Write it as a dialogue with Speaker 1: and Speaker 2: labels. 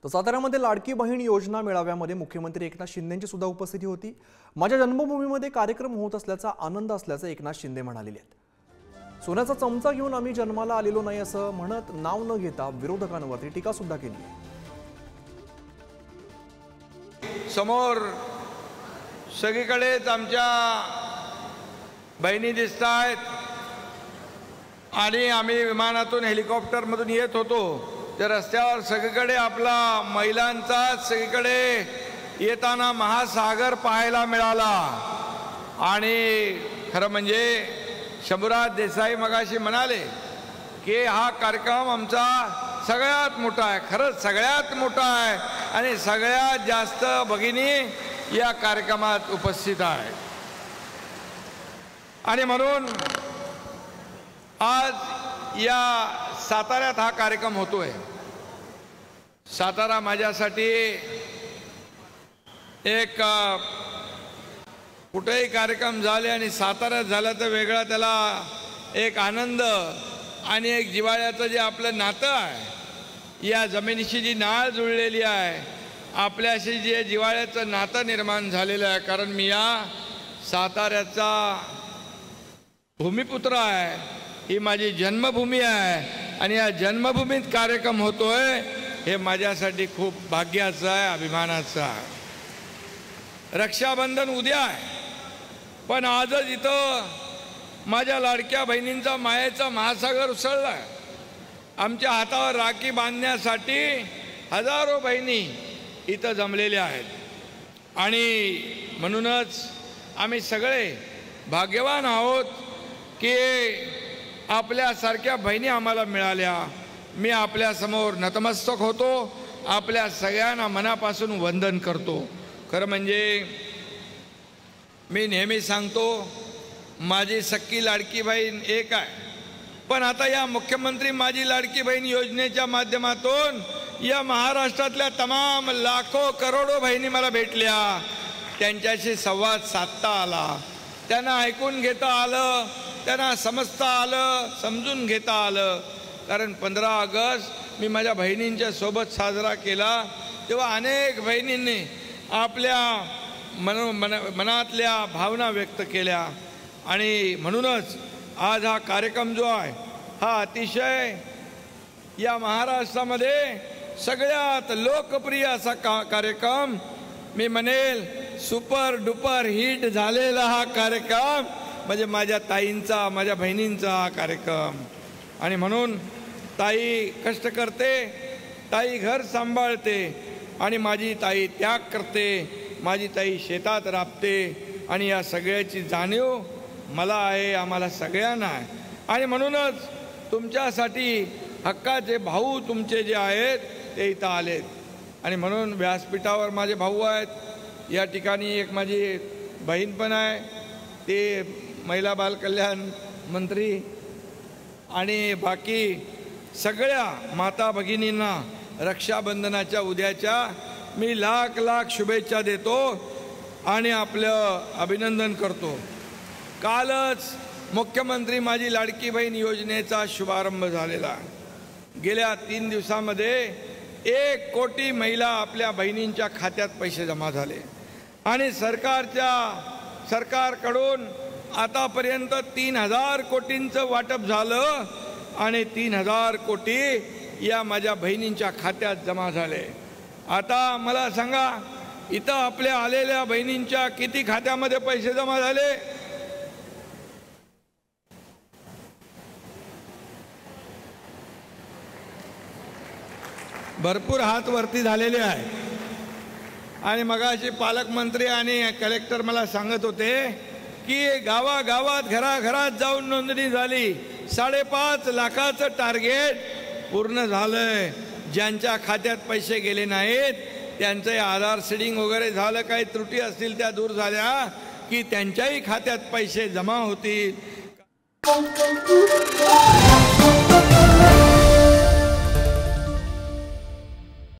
Speaker 1: तर साताऱ्यामध्ये लाडकी बहीण योजना मेळाव्यामध्ये मुख्यमंत्री एकनाथ शिंदेंची सुद्धा उपस्थिती होती। माझ्या जन्मभूमीमध्ये कार्यक्रम होत असल्याचा आनंद असल्याचं एकनाथ शिंदे म्हणालेले आहेत। सोन्याचा चमचा घेऊन आम्ही जन्माला आलेलो नाही असं म्हणत नाव न घेता विरोधकांवरती टीका सुद्धा केली।
Speaker 2: समोर सगळीकडेच आमच्या बहिणी दिसतायत आणि आम्ही विमानातून हेलिकॉप्टरमधून येत होतो तर रस्त्यावर सगळीकडे आपला महिलांचा सगळीकडे येताना महासागर पाहायला मिळाला। आणि खरं म्हणजे शंभूराज देसाई मगाशी म्हणाले की हा कार्यक्रम आमचा सगळ्यात मोठा आहे, खरंच सगळ्यात मोठा आहे आणि सगळ्यात जास्त भगिनी या कार्यक्रमात उपस्थित आहेत। आणि म्हणून आज या साताऱ्यात हा कार्यक्रम होतोय। सातारा माझ्यासाठी एक कुठेही कार्यक्रम झाले आणि साताऱ्यात झाला तर वेगळा त्याला एक आनंद आणि एक जिव्हाळ्याचं जे आपलं नातं आहे, या जमिनीशी जी नाळ जुळलेली आहे, आपल्याशी जे जिव्हाळ्याचं नातं निर्माण झालेलं आहे। कारण मी या साताऱ्याचा भूमिपुत्र आहे, ही माझी जन्मभूमी आहे आणि या जन्मभूमीत कार्यक्रम होतोय हे माझ्यासाठी खूप भाग्याचं आहे, अभिमानाचं आहे। रक्षाबंधन उद्या आहे, पण आजच इथं माझ्या लाडक्या बहिणींचा मायेचा महासागर उसळला आहे। आमच्या हातावर राखी बांधण्यासाठी हजारो बहिणी इथं जमलेल्या आहेत आणि म्हणूनच आम्ही सगळे भाग्यवान आहोत की आपल्यासारख्या बहिणी आम्हाला मिळाल्या। मी आपल्यासमोर नतमस्तक होतो, आपल्या सगळ्यांना मनापासून वंदन करतो। खरं म्हणजे मी नेहमी सांगतो माझी सख्खी लाडकी बहीण एक आहे, पण आता या मुख्यमंत्री माझी लाडकी बहीण योजनेच्या माध्यमातून या महाराष्ट्रातल्या तमाम लाखो करोडो बहिणी मला भेटल्या। त्यांच्याशी संवाद साधता आला, त्यांना ऐकून घेता आलं, त्यांना समजता आलं, समजून घेता आलं। कारण 15 ऑगस्ट मी माझ्या बहिणींच्या सोबत साजरा केला तेव्हा अनेक बहिणींनी आपल्या मनातल्या भावना व्यक्त केल्या आणि म्हणूनच आज हा कार्यक्रम जो आहे हा अतिशय या महाराष्ट्रामध्ये सगळ्यात लोकप्रिय असा कार्यक्रम, मी म्हणेल सुपर डुपर हिट झालेला हा कार्यक्रम म्हणजे माझ्या ताईंचा, माझ्या बहिणींचा हा कार्यक्रम। आणि म्हणून ताई कष्ट करते, ताई घर सांभाळते आणि माझी ताई त्याग करते, माझी ताई शेतात राबते आणि या सगळ्याची जाणीव मला आहे, आम्हाला सगळ्यांना आहे। आणि म्हणूनच तुमच्यासाठी हक्काचे भाऊ तुमचे जे आहेत ते इथं आलेत आणि म्हणून व्यासपीठावर माझे भाऊ आहेत। या ठिकाणी एक माझी बहीण पण आहे, ते महिला बालकल्याण मंत्री आणि बाकी सगळ्या माता भगिनींना रक्षाबंधनाच्या उद्याच्या मी लाख लाख शुभेच्छा देतो आणि आपलं अभिनंदन करतो। कालच मुख्यमंत्री माझी लाडकी बहीण योजनेचा शुभारंभ झालेला। गेल्या 3 दिवसामध्ये 1 कोटी महिला आपल्या बहिणींच्या खात्यात पैसे जमा झाले आणि सरकारकडून आतापर्यंत 3000 कोटींचं वाटप झालं आणि 3000 कोटी या माझ्या बहिणींच्या खात्यात जमा झाले। आता मला सांगा इथं आपल्या आलेल्या बहिणींच्या किती खात्यामध्ये पैसे जमा झाले? भरपूर हात वरती झालेले आहे। आणि मगाशी पालकमंत्री आणि कलेक्टर मला सांगत होते की गावागावात घराघरात जाऊन नोंदणी झाली, 5.5 लाखाचं टार्गेट पूर्ण झालंय। ज्यांच्या खात्यात पैसे गेले नाहीत त्यांचे आधार सीडिंग वगैरे झालं, काही त्रुटी असतील त्या दूर झाल्या की त्यांच्याही खात्यात पैसे जमा होतील।